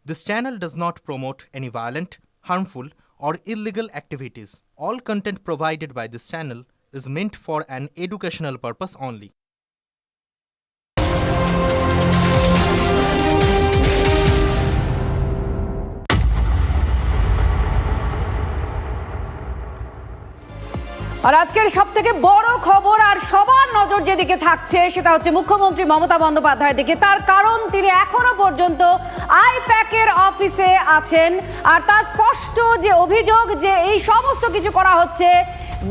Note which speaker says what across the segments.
Speaker 1: This channel does not promote any violent, harmful, or illegal activities. All content provided by this channel is meant for an educational purpose only.
Speaker 2: আর আজকের সবথেকে বড় খবর আর সবার নজর যেদিকে থাকছে সেটা হচ্ছে মুখ্যমন্ত্রী মমতা বন্দ্যোপাধ্যায়ের দিকে। তার কারণ তিনি এখনো পর্যন্ত আইপ্যাকের অফিসে আছেন। আর তার স্পষ্ট যে অভিযোগ যে এই সমস্ত কিছু করা হচ্ছে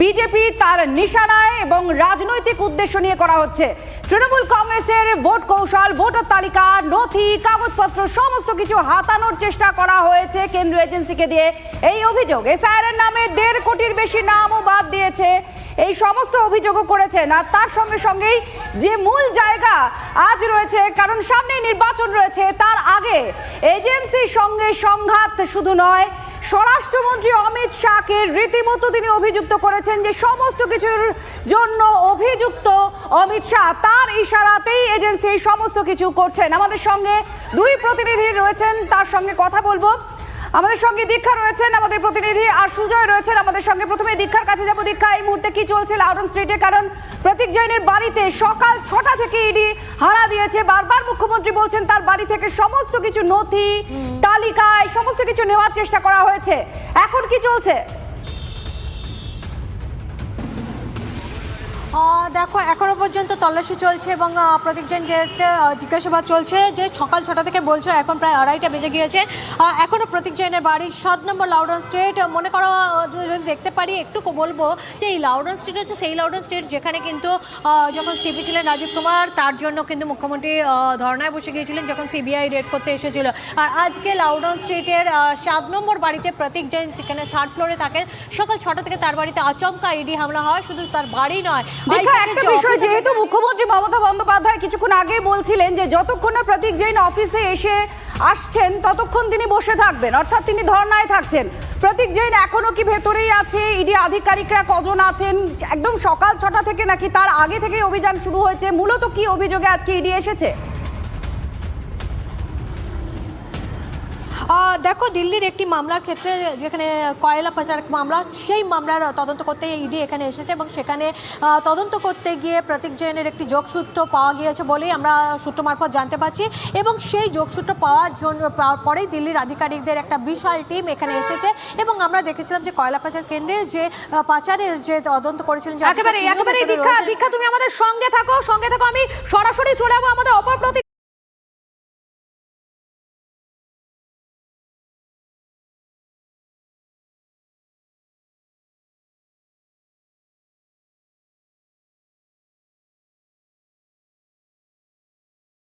Speaker 2: বিজেপি তার নিশানায় এবং রাজনৈতিক উদ্দেশ্য নিয়ে করা হচ্ছে। তৃণমূল কংগ্রেসের ভোট কৌশল, ভোটার তালিকা, নথি, কাগজপত্র সমস্ত কিছু হাতানোর চেষ্টা করা হয়েছে কেন্দ্রীয় এজেন্সিকে দিয়ে। এই অভিযোগ এসআইআর এর নামে 1.5 কোটির বেশি নামও বাদ দিয়েছে। এই সমস্ত অভিযোগও করেছেন। আর তার সঙ্গে সঙ্গেই যে মূল জায়গা আজ রয়েছে, কারণ সামনেই নির্বাচন রয়েছে, তার আগে এজেন্সির সঙ্গে সংঘাত শুধু নয়, স্বরাষ্ট্রমন্ত্রী অমিত শাহকে রীতিমতো তিনি অভিযুক্ত করেছেন যে সমস্ত কিছুর জন্য অভিযুক্ত অমিত শাহ, তার ইশারাতেই এজেন্সি সমস্ত কিছু করছেন। আমাদের সঙ্গে দুই প্রতিনিধি রয়েছেন, তার সঙ্গে কথা বলবো। আমাদের সঙ্গে দীক্ষা রয়েছেন আমাদের প্রতিনিধি, আর সুজয় রয়েছেন আমাদের সঙ্গে। প্রথমে দীক্ষার কাছে যাব। দীক্ষা, এই মুহূর্তে কি চলছে লাউডন স্ট্রিটে? কারণ প্রতীক জৈনের বাড়িতে সকাল 6টা থেকে ইডি হানা দিয়েছে। বারবার মুখ্যমন্ত্রী বলছেন তার বাড়ি থেকে সমস্ত কিছু নথি, তালিকায় সমস্ত কিছু নেওয়ার চেষ্টা করা হয়েছে। এখন কি চলছে?
Speaker 3: দেখো, এখনো পর্যন্ত তল্লাশি চলছে এবং প্রতীক জৈন যে জিজ্ঞাসাবাদ চলছে, যে সকাল 6টা থেকে বলছে, এখন প্রায় 2:30 বেজে গিয়েছে। এখনো প্রতীক জৈনের বাড়ির 7 নম্বর লাউডন স্ট্রিট। মনে করো যদি দেখতে পারি, একটু বলবো যে এই লাউডন স্ট্রিট হচ্ছে সেই লাউডন স্ট্রিট যেখানে কিন্তু যখন সিপি ছিলেন রাজীব কুমার, তার জন্য কিন্তু মুখ্যমন্ত্রী ধর্নায় বসে গিয়েছিলেন যখন সিবিআই রেড করতে এসেছিল। আর আজকে লাউডন স্ট্রিটের 7 নম্বর বাড়িতে প্রতীক জৈন, যেখানে 3rd ফ্লোরে থাকেন, সকাল 6টা থেকে তার বাড়িতে আচমকা ইডি হামলা হয়। শুধু তার বাড়ি নয়,
Speaker 2: একটা বিষয়, যেহেতু মুখ্যমন্ত্রী মমতা বন্দ্যোপাধ্যায় কিছুক্ষণ আগে বলছিলেন যে যতক্ষণ না প্রতীক জৈন অফিসে এসে আসছেন ততক্ষণ তিনি বসে থাকবেন, অর্থাৎ তিনি ধর্নায় থাকছেন। প্রতীক জৈন এখনো কি ভেতরেই আছে? ইডি আধিকারিকরা কজন আছেন? একদম সকাল 6টা থেকে নাকি তার আগে থেকে অভিযান শুরু হয়েছে? মূলত কি অভিযোগে আজকে ইডি এসেছে?
Speaker 3: দেখো, দিল্লির একটি মামলার ক্ষেত্রে, যেখানে কয়লা পাচার মামলা, সেই মামলার তদন্ত করতে ইডি এখানে এসেছে এবং সেখানে তদন্ত করতে গিয়ে প্রতীক জৈনের একটি যোগসূত্র পাওয়া গিয়েছে বলেই আমরা সূত্র মারফত জানতে পারছি। এবং সেই যোগসূত্র পাওয়ার পরেই দিল্লির আধিকারিকদের একটা বিশাল টিম এখানে এসেছে। এবং আমরা দেখেছিলাম যে কয়লা পাচার কেন্দ্রে যে পাচারের যে তদন্ত করেছিলেন,
Speaker 2: একেবারে দীক্ষা, তুমি আমাদের সঙ্গে থাকো। আমি সরাসরি চলে যাবো আমাদের অপর